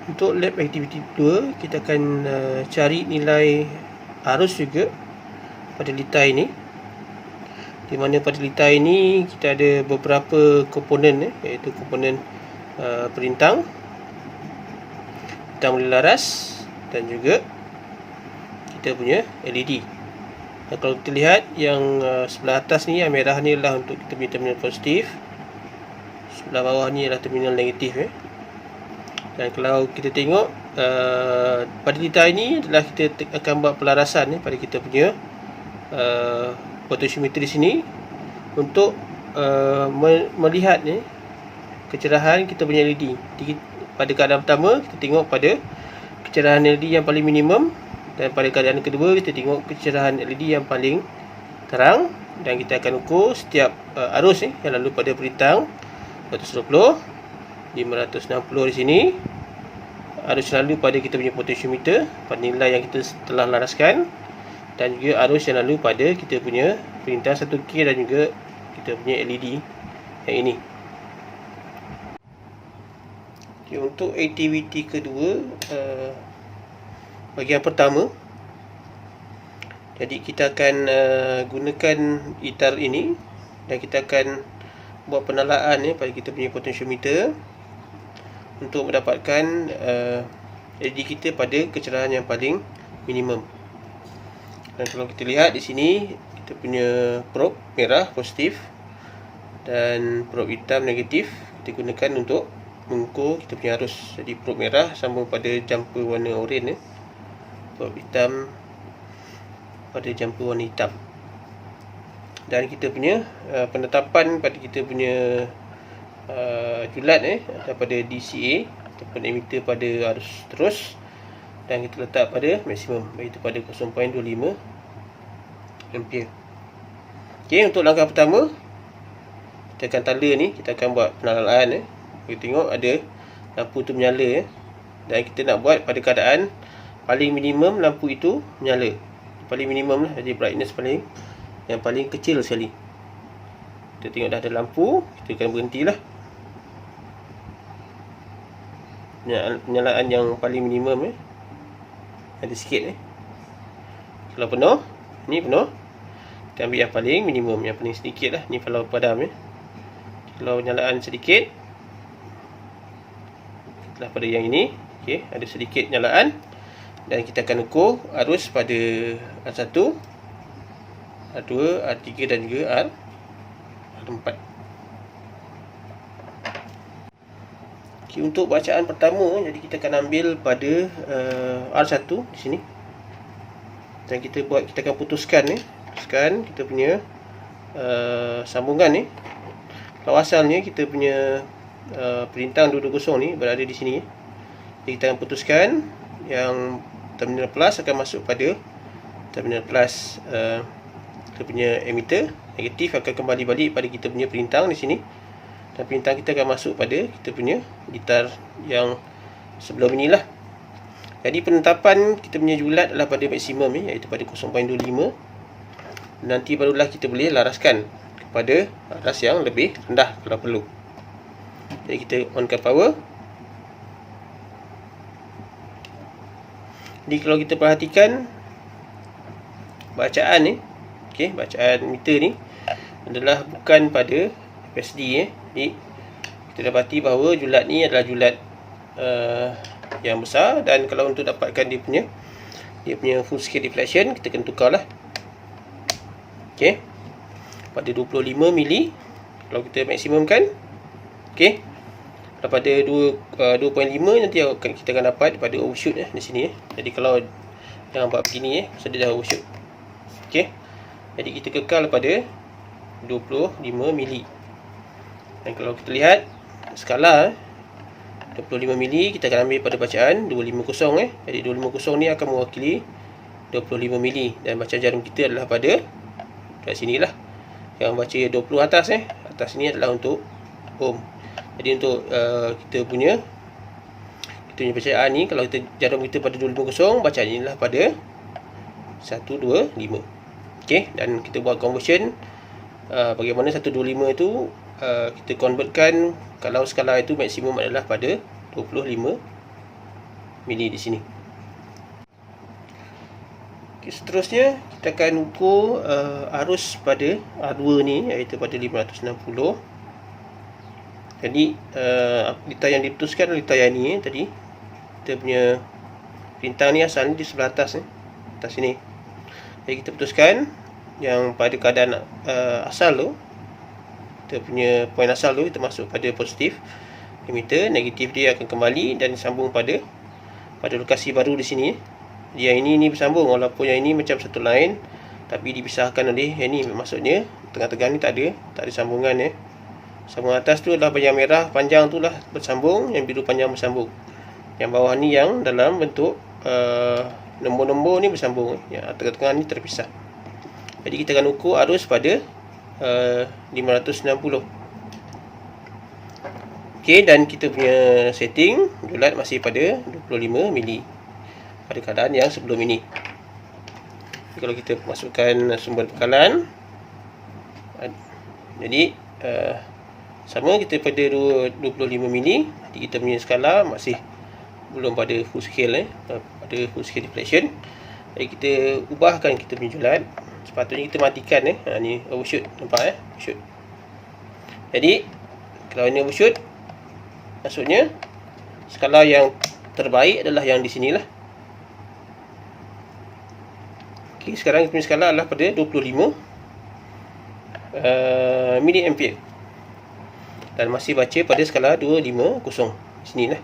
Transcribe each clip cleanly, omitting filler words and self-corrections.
Untuk lab aktiviti 2, kita akan cari nilai arus juga pada litai ini. Di mana pada litai ini kita ada beberapa komponen, iaitu komponen perintang boleh laras, dan juga kita punya LED. Dan kalau kita lihat yang sebelah atas ni, yang merah ni adalah untuk kita punya terminal positif, sebelah bawah ni adalah terminal negatif. Dan kalau kita tengok pada litai ini adalah kita akan buat pelarasan pada kita punya potentiometer di sini untuk melihat kecerahan kita punya LED. Pada keadaan pertama kita tengok pada kecerahan LED yang paling minimum, dan pada keadaan kedua kita tengok kecerahan LED yang paling terang, dan kita akan ukur setiap arus yang lalu pada perintang 120, 560 di sini, arus lalu pada kita punya potentiometer pada nilai yang kita telah laraskan, dan juga arus yang lalu pada kita punya perintang 1K dan juga kita punya LED yang ini. Okay, untuk aktiviti kedua, bahagian pertama, jadi kita akan gunakan ITAR ini, dan kita akan buat penalaan pada kita punya potentiometer untuk mendapatkan LED kita pada kecerahan yang paling minimum. Dan kalau kita lihat di sini, kita punya probe merah positif dan probe hitam negatif kita gunakan untuk mengukur kita punya arus. Jadi probe merah sambung pada jumper warna oranye, probe hitam pada jumper warna hitam. Dan kita punya penetapan pada kita punya julat daripada DCA ataupun emitter pada arus terus, dan kita letak pada maksimum, iaitu pada 0.25 ampere. Okey, untuk langkah pertama kita akan tanda ni, kita akan buat penalaan. Kita tengok ada lampu tu menyala, dan kita nak buat pada keadaan paling minimum lampu itu menyala. Paling minimum lah, jadi brightness yang paling kecil sekali. Kita tengok dah ada lampu, kita akan berhentilah. Penyalaan yang paling minimum ada sikit. Kalau penuh, ni penuh, kita ambil yang paling minimum, yang paling sedikit lah. Ni kalau padam. Kalau penyalaan sedikit, setelah pada yang ini, okey, ada sedikit penyalaan, dan kita akan ukur arus pada R1, R2, R3 dan juga R4. Okay, untuk bacaan pertama, jadi kita akan ambil pada R1 di sini, dan kita akan putuskan kita punya sambungan ni. Kalau asalnya kita punya perintang 220 ni berada di sini, jadi kita akan putuskan yang terminal plus akan masuk pada terminal plus kita punya emitter, negatif akan kembali balik pada kita punya perintang di sini, dan perintang kita akan masuk pada kita punya ITAR yang sebelum inilah. Jadi penetapan kita punya julat adalah pada maksimum, iaitu pada 0.25. Nanti barulah kita boleh laraskan kepada aras yang lebih rendah kalau perlu. Jadi kita onkan power. Jadi kalau kita perhatikan bacaan ni, bacaan meter ni adalah bukan pada FSD. Jadi kita dapati bahawa julat ni adalah julat yang besar, dan kalau untuk dapatkan dia punya full scale deflection, kita kena tukarlah. Okey, pada 25 mili kalau kita maksimumkan. Okey, pada 2.5 nanti kita akan dapat pada overshoot di sini. Jadi kalau jangan buat begini, so dia dah overshoot. Okey, jadi kita kekal pada 25 mili. Dan kalau kita lihat skala 25 mili, kita akan ambil pada bacaan 250. Jadi 250 ni akan mewakili 25 mili, dan bacaan jarum kita adalah pada kat sinilah. Yang baca 20 atas atas ni adalah untuk ohm. Jadi untuk kita punya bacaan ni, kalau kita jarum kita pada 250, bacaan ni adalah pada 125. Okey, dan kita buat conversion bagaimana 125 itu kita convertkan kalau skala itu maksimum adalah pada 25 mili di sini. Okay, seterusnya kita akan ukur arus pada R2 ni, iaitu pada 560. Jadi litar yang diputuskan litar yang ni tadi. Kita punya perintah ni asal ni di sebelah atas ni, atas sini. Jadi kita putuskan yang pada keadaan asal tu, kita punya poin asal tu kita masuk pada positif emitter, negatif dia akan kembali dan sambung pada lokasi baru di sini. Yang ini bersambung, walaupun yang ini macam satu line tapi dipisahkan oleh yang ini. Maksudnya tengah-tengah ni tak ada sambungan ya. Sambungan atas tu adalah yang merah panjang tu lah bersambung, yang biru panjang bersambung. Yang bawah ni yang dalam bentuk nombor-nombor ni bersambung. Yang tengah-tengah ni terpisah. Jadi kita akan ukur arus pada 560. Okey, dan kita punya setting julat masih pada 25 mili pada keadaan yang sebelum ini. Kalau kita masukkan sumber bekalan, jadi sama kita pada 25 mili. Jadi kita punya skala masih belum pada full scale pada full scale deflection. Jadi kita ubahkan kita punya julat. Sepatutnya kita matikan ni overshoot, nampak overshoot. Jadi kalau ini overshoot, maksudnya skala yang terbaik adalah yang di sinilah. Okey, sekarang kita punya skala adalah pada 25 miliampere. Dan masih baca pada skala 250. Sinilah.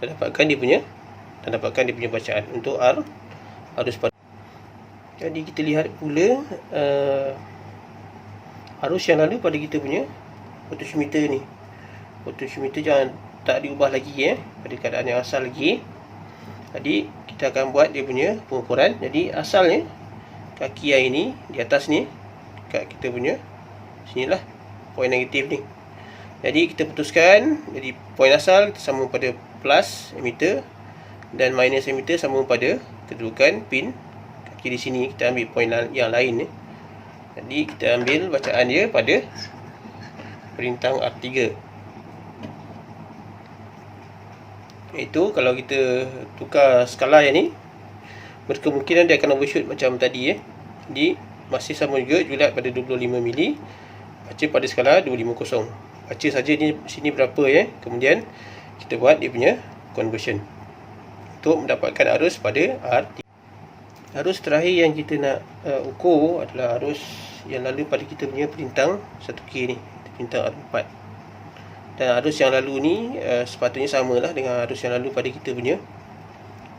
Dan dapatkan dia punya bacaan untuk arus pada. Jadi kita lihat pula arus yang lalu pada kita punya potentiometer ni. Potentiometer jangan tak diubah lagi pada keadaan yang asal lagi. Jadi kita akan buat dia punya pengukuran. Jadi asalnya kaki yang ini di atas ni kat kita punya sinilah poin negatif ni. Jadi kita putuskan, jadi poin asal kita sambung pada plus emitter dan minus emitter sambung pada kedudukan pin kaki di sini. Kita ambil poin yang lain ni. Jadi kita ambil bacaan dia pada perintang R3. Iaitu kalau kita tukar skala yang ni, berkemungkinan dia akan overshoot macam tadi Jadi masih sama juga julat pada 25 mili, baca pada skala 250. Baca saja ni sini berapa kemudian kita buat dia punya conversion untuk mendapatkan arus pada R3. Arus terakhir yang kita nak ukur adalah arus yang lalu pada kita punya perintang 1K ni, perintang R4. Dan arus yang lalu ni sepatutnya samalah dengan arus yang lalu pada kita punya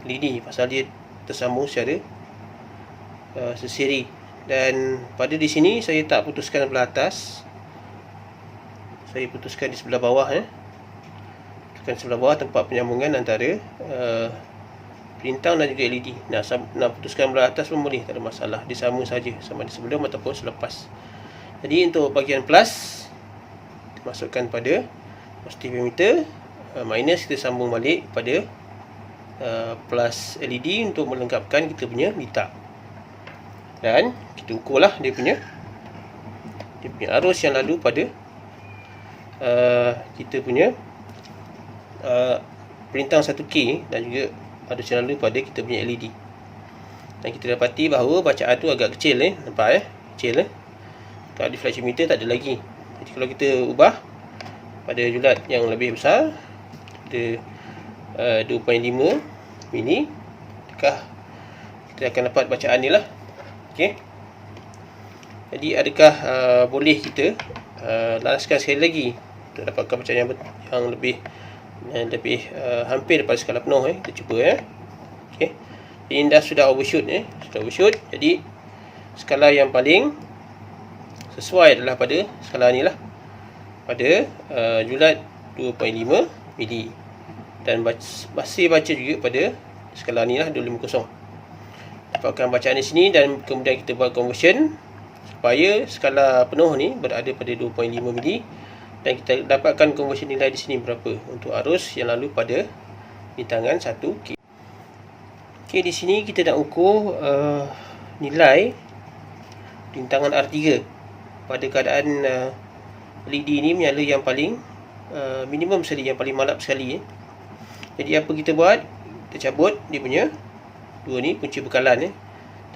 LED, pasal dia tersambung secara sesiri. Dan pada di sini saya tak putuskan sebelah atas, saya putuskan di sebelah bawah putuskan sebelah bawah tempat penyambungan antara perintang dan juga LED. Nak putuskan sebelah atas pun boleh, tak ada masalah, dia sama saja sama di sebelum ataupun selepas. Jadi untuk bahagian plus kita masukkan pada positif emitter, minus kita sambung balik pada plus LED untuk melengkapkan kita punya litar. Dan kita ukurlah dia punya arus yang lalu pada kita punya perintang 1K dan juga arus yang lalu pada kita punya LED. Dan kita dapati bahawa bacaan tu agak kecil nampak kecil Kalau deflection meter tak ada lagi. Jadi kalau kita ubah pada julat yang lebih besar, kita 2.5 mili, kita akan dapat bacaan ni lah. Okey. Jadi adakah boleh kita laraskan sekali lagi untuk dapatkan bacaan yang lebih hampir daripada skala penuh kita cuba Okey. Ini dah sudah overshoot sudah overshoot. Jadi skala yang paling sesuai adalah pada skala ni lah, pada julat 2.5 mili, dan masih baca juga pada skala ni lah 250. Dapatkan bacaan di sini dan kemudian kita buat conversion supaya skala penuh ni berada pada 2.5 mili, dan kita dapatkan conversion nilai di sini berapa untuk arus yang lalu pada bintangan 1K. Okey, di sini kita nak ukur nilai bintangan R3 pada keadaan LED ni menyala yang paling minimum sekali, yang paling malap sekali Jadi apa kita buat, kita cabut dia punya dua ni punca bekalan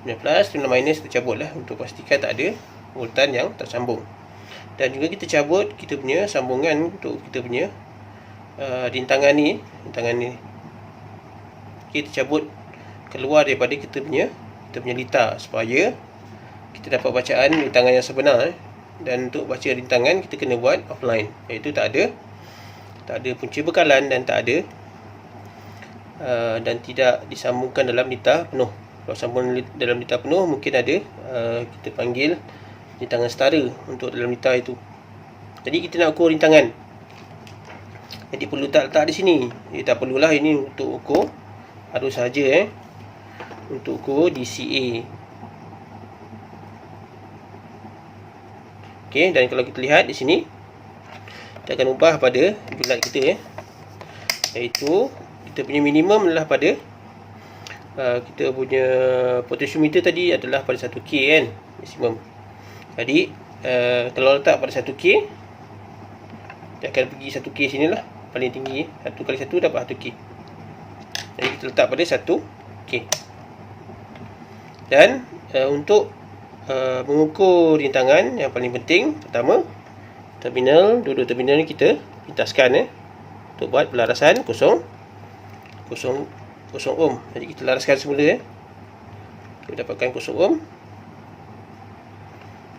terminal plus, terminal minus kita cabut lah untuk pastikan tak ada voltan yang tersambung. Dan juga kita cabut kita punya sambungan untuk kita punya rintangan ni. Kita cabut keluar daripada kita punya litar supaya kita dapat bacaan rintangan yang sebenar. Dan untuk baca rintangan kita kena buat offline, iaitu tak ada punca bekalan dan tak ada dan tidak disambungkan dalam litar penuh. Kalau sambung dalam litar penuh mungkin ada kita panggil rintangan setara untuk dalam litar itu. Jadi kita nak ukur rintangan, jadi perlu letak di sini. Tak perlulah, ini untuk ukur arus saja untuk ukur DCA. Okey, dan kalau kita lihat di sini kita akan ubah pada bulat kita iaitu kita punya minimum adalah pada kita punya potentiometer tadi adalah pada 1K maksimum. Jadi kalau letak pada 1K dia akan pergi 1K sinilah paling tinggi. 1 kali 1 dapat 1K. Jadi kita letak pada 1K. Dan untuk mengukur rintangan yang paling penting, pertama dua-dua terminal ni kita pintaskan untuk buat pelarasan 0 ohm. Jadi kita laraskan semula kita dapatkan 0 ohm.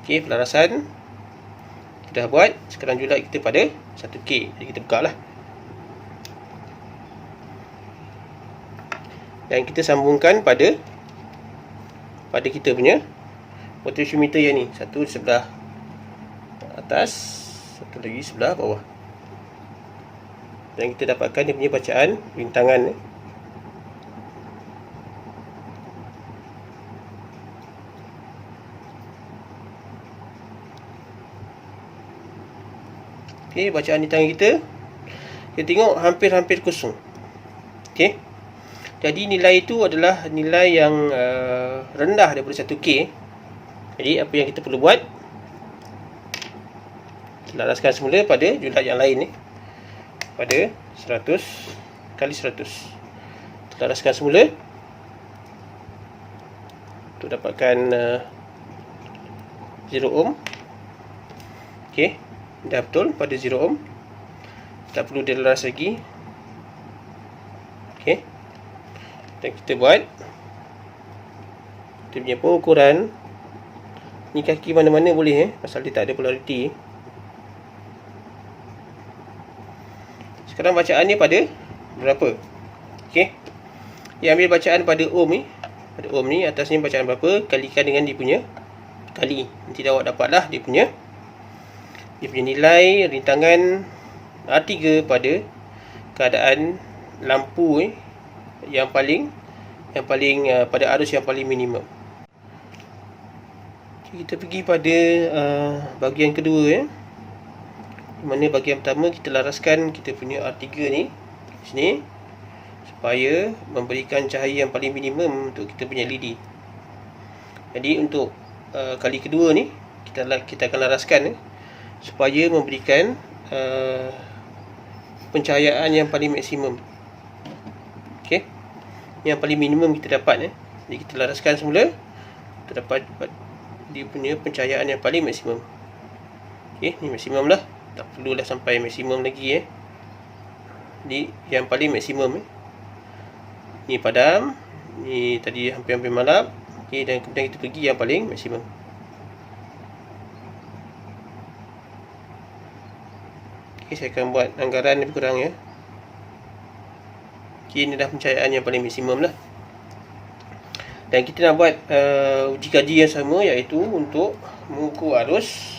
Okey, pelarasan kita dah buat. Sekarang julat kita pada 1K. Jadi kita buka lah dan kita sambungkan pada kita punya potentiometer yang ni. Satu di sebelah atas, satu lagi sebelah bawah. Dan kita dapatkan dia punya bacaan rintangan Okey, bacaan rintangan kita tengok hampir-hampir kosong. Okey, jadi nilai itu adalah nilai yang rendah daripada 1K. Jadi apa yang kita perlu buat, laraskan semula pada julat yang lain pada 100 kali 100. Laraskan semula untuk dapatkan 0 ohm. Okey, dah betul pada 0 ohm. Tak perlu dilaras lagi. Okey, dan kita buat kita punya pengukuran. Ni kaki mana-mana boleh pasal dia tak ada polariti. Sekarang bacaan ni pada berapa? Okey, dia ambil bacaan pada ohm ni. Pada ohm ni atas ni bacaan berapa, kalikan dengan dia punya kali. Nanti awak dapatlah dia punya nilai rintangan R3 pada keadaan lampu yang paling pada arus yang paling minimum. Kita pergi pada bahagian kedua mana bahagian pertama kita laraskan kita punya R3 ni sini supaya memberikan cahaya yang paling minimum untuk kita punya LED. Jadi untuk kali kedua ni kita akan laraskan supaya memberikan pencahayaan yang paling maksimum. Okey, yang paling minimum kita dapat jadi kita laraskan semula untuk dapat dia punya pencahayaan yang paling maksimum. Okey, ni maksimum lah, tak perlulah sampai maksimum lagi Jadi yang paling maksimum ni padam, ni tadi hampir-hampir malap. Okey, dan kemudian kita pergi yang paling maksimum. Okey, saya akan buat anggaran lebih kurang Okey, ini dah pencahayaan yang paling maksimum lah. Dan kita nak buat uji kaji yang sama, iaitu untuk mengukur arus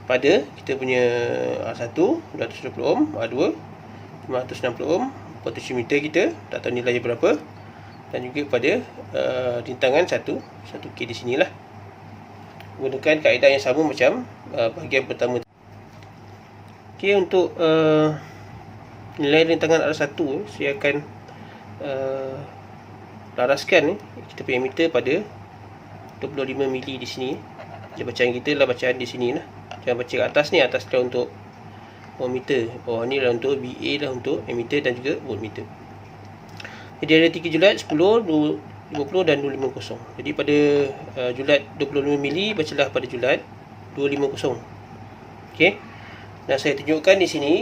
pada kita punya R1 220 ohm, R2 560 ohm, potentiometer kita tak tahu nilai berapa, dan juga pada rintangan 1K di sinilah. Gunakan kaedah yang sama macam bahagian pertama. Okey, untuk nilai rintangan R1 saya akan laraskan kita punya meter pada 25 mili di sini. Jadi bacaan kita lah bacaan di sini lah. Jangan baca kat atas ni, atas dah untuk ohmmeter, bawah ni lah untuk VA lah untuk ammeter dan juga voltmeter. Jadi ada 3 julat, 10, 50 dan 250. Jadi pada julat 25 mili, bacalah pada julat 250. Okey. Dan saya tunjukkan di sini.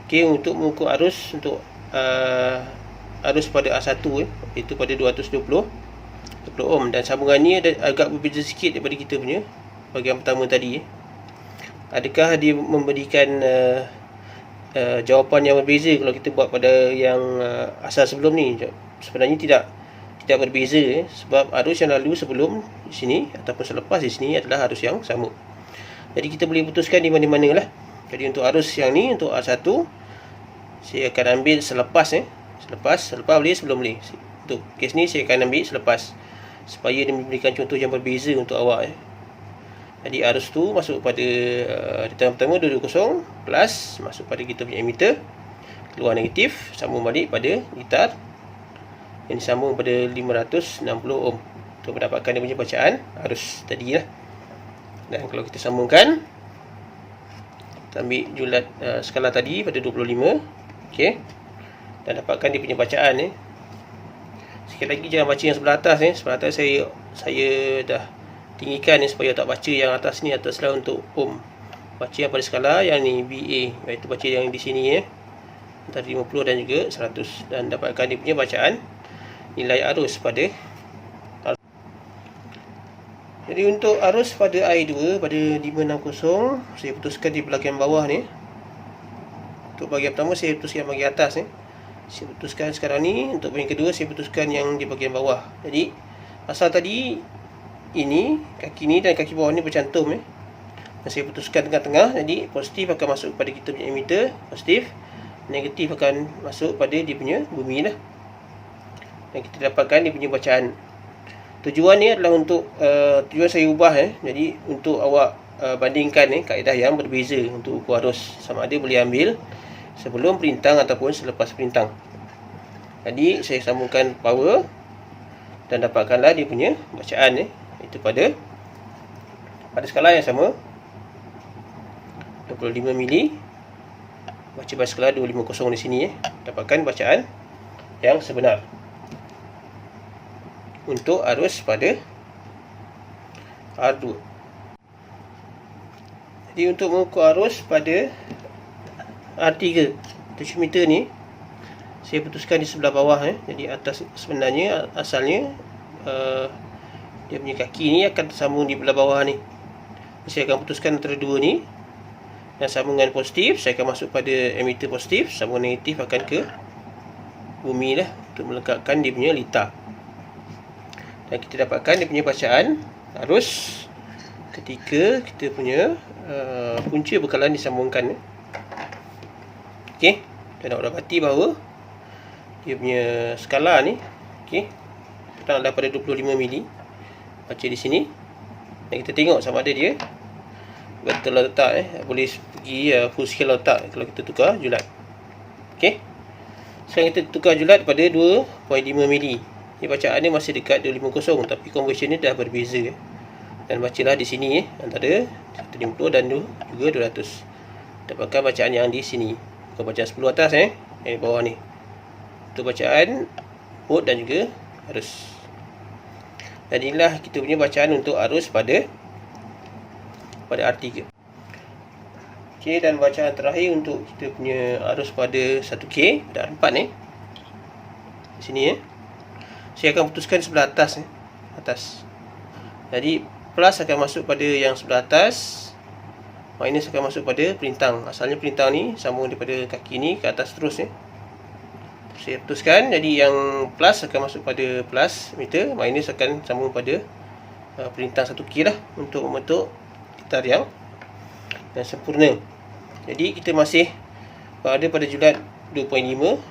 Okey, untuk mengukur arus untuk arus pada A1 iaitu pada 220 ohm, dan sambungan ni ada agak berbeza sikit daripada kita punya bahagian pertama tadi. Adakah dia memberikan jawapan yang berbeza kalau kita buat pada yang asal sebelum ni? Sebenarnya tidak berbeza, sebab arus yang lalu sebelum di sini ataupun selepas di sini adalah arus yang sama. Jadi kita boleh putuskan di mana-mana lah. Jadi untuk arus yang ni, untuk A1, saya akan ambil selepas boleh, sebelum boleh. Untuk kes ni saya akan ambil selepas, supaya dia memberikan contoh yang berbeza untuk awak. Jadi arus tu masuk pada deteran pertama 220 plus, masuk pada kita punya emitter, keluar negatif, sambung balik pada gitar yang disambung pada 560 ohm untuk mendapatkan dia punya bacaan arus tadi lah. Dan kalau kita sambungkan, kita ambil julat skala tadi pada 25, okey, dan dapatkan dia punya bacaan. Sekali lagi jangan baca yang sebelah atas. Sebelah atas saya dah tinggikan supaya tak baca yang atas ni, ataslah untuk ohm. Baca yang pada skala yang ni BA, iaitu baca yang di sini antara 50 dan juga 100, dan dapatkan dia punya bacaan nilai arus pada. Jadi untuk arus pada I2 pada 560, saya putuskan di bahagian bawah ni. Untuk bahagian pertama saya putuskan bahagian atas. Saya putuskan sekarang ni. Untuk bahagian kedua saya putuskan yang di bahagian bawah. Jadi asal tadi ini, kaki ni dan kaki bawah ni bercantum. Dan saya putuskan tengah-tengah. Jadi positif akan masuk pada kita punya emitter, positif. Negatif akan masuk pada dia punya bumi lah. Dan kita dapatkan dia punya bacaan. Tujuan ni adalah untuk tujuan saya ubah. Jadi untuk awak bandingkan kaedah yang berbeza untuk ukur arus, sama ada boleh ambil sebelum perintang ataupun selepas perintang. Jadi saya sambungkan power dan dapatkanlah dia punya bacaan itu pada skala yang sama 25 mili, baca pada skala 250 di sini. Dapatkan bacaan yang sebenar untuk arus pada R2. Jadi untuk mengukur arus pada R3 tensiometer ni, saya putuskan di sebelah bawah. Jadi atas sebenarnya asalnya dia punya kaki ni akan tersambung di belah bawah ni. Saya akan putuskan antara dua ni, dan sambungan positif saya akan masuk pada emitter positif, sambungan negatif akan ke bumi lah, untuk melekatkan dia punya litar. Dan kita dapatkan dia punya bacaan arus ketika kita punya punca bekalan disambungkan. Okey, dan awak dapati bahawa dia punya skala ni, okey, petang adalah pada 25 mili. Baca di sini. Dan kita tengok sama ada dia betul lah letak. Boleh pergi full scale letak kalau kita tukar julat. Okey, sekarang kita tukar julat pada 2.5 mili. Ini bacaan ni masih dekat 250, tapi conversion ni dah berbeza. Dan bacalah di sini antara 150 dan juga 200. Dapatkan bacaan yang di sini. Bukan bacaan 10 atas yang di bawah ni. Untuk bacaan volt dan juga arus. Dan inilah kita punya bacaan untuk arus pada R3. Okey, dan bacaan terakhir untuk kita punya arus pada 1K pada R4 ni. Di sini saya akan putuskan sebelah atas. Jadi plus akan masuk pada yang sebelah atas, minus akan masuk pada perintang. Asalnya perintang ni sambung daripada kaki ni ke atas terus. Saya putuskan, jadi yang plus akan masuk pada plus meter, minus akan sambung pada perintang 1K lah, untuk membentuk gitar yang sempurna. Jadi kita masih berada pada julat 2.5,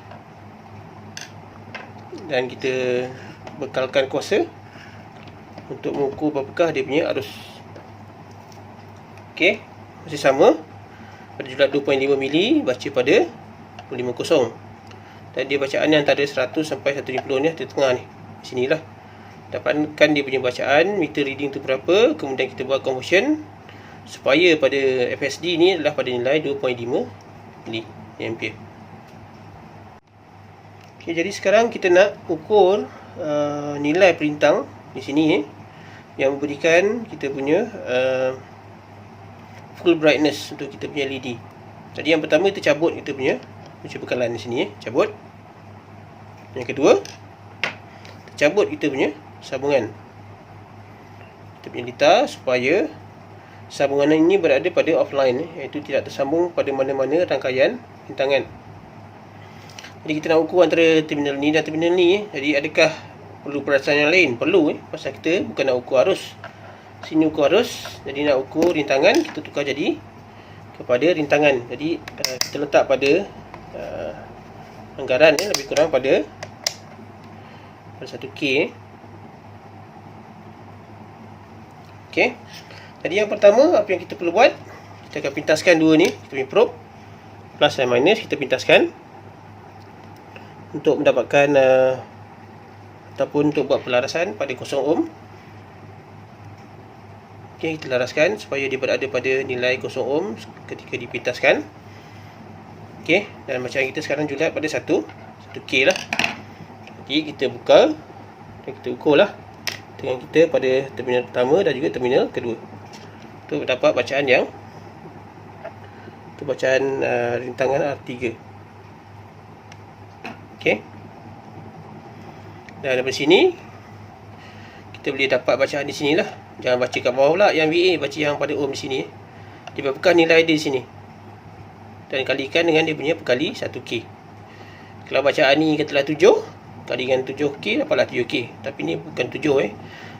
dan kita bekalkan kuasa untuk mengukur berapakah dia punya arus. Okey, masih sama pada julat 2.5 mili, baca pada 250. Dan dia bacaannya antara 100 sampai 150 ni, di tengah ni, sinilah. Dapatkan dia punya bacaan, meter reading tu berapa, kemudian kita buat conversion supaya pada FSD ni adalah pada nilai 2.5 mili ampere. Okay, jadi sekarang kita nak ukur nilai perintang di sini yang memberikan kita punya full brightness untuk kita punya LED. Jadi yang pertama kita cabut kita punya kunci bekalan di sini cabut. Yang kedua, kita cabut kita punya sambungan. Kita punya litar supaya sambungan ini berada pada offline, iaitu tidak tersambung pada mana-mana rangkaian rintangan. Jadi kita nak ukur antara terminal ni dan terminal ni. Jadi adakah perlu perasaan yang lain? Perlu pasal kita bukan nak ukur arus. Sini ukur arus, jadi nak ukur rintangan, kita tukar jadi kepada rintangan. Jadi kita letak pada anggaran lebih kurang pada 1K. Okey. Jadi yang pertama apa yang kita perlu buat, kita akan pintaskan dua ni, kita punya probe plus dan minus, kita pintaskan untuk mendapatkan ataupun untuk buat pelarasan pada 0 ohm. Okey, kita laraskan supaya dia berada pada nilai 0 ohm ketika dipintaskan. Okey, dan macam kita sekarang julat pada 1K lah. Jadi kita buka dan kita ukur lah dengan kita pada terminal pertama dan juga terminal kedua untuk dapat bacaan yang rintangan R3. Okey. Dan dari sini kita boleh dapat bacaan di sini lah. Jangan baca kat bawah pula yang VA, baca yang pada ohm di sini. Dibabkan nilai dia di sini. Dan kalikan dengan dia punya perkali 1K. Kalau bacaan ni katalah 7, kali dengan 7K dapatlah 7K. Tapi ni bukan 7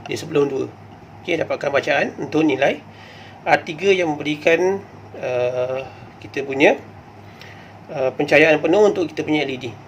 dia sebelum 2. Okey, dapatkan bacaan untuk nilai R3 yang memberikan kita punya pencahayaan penuh untuk kita punya LED.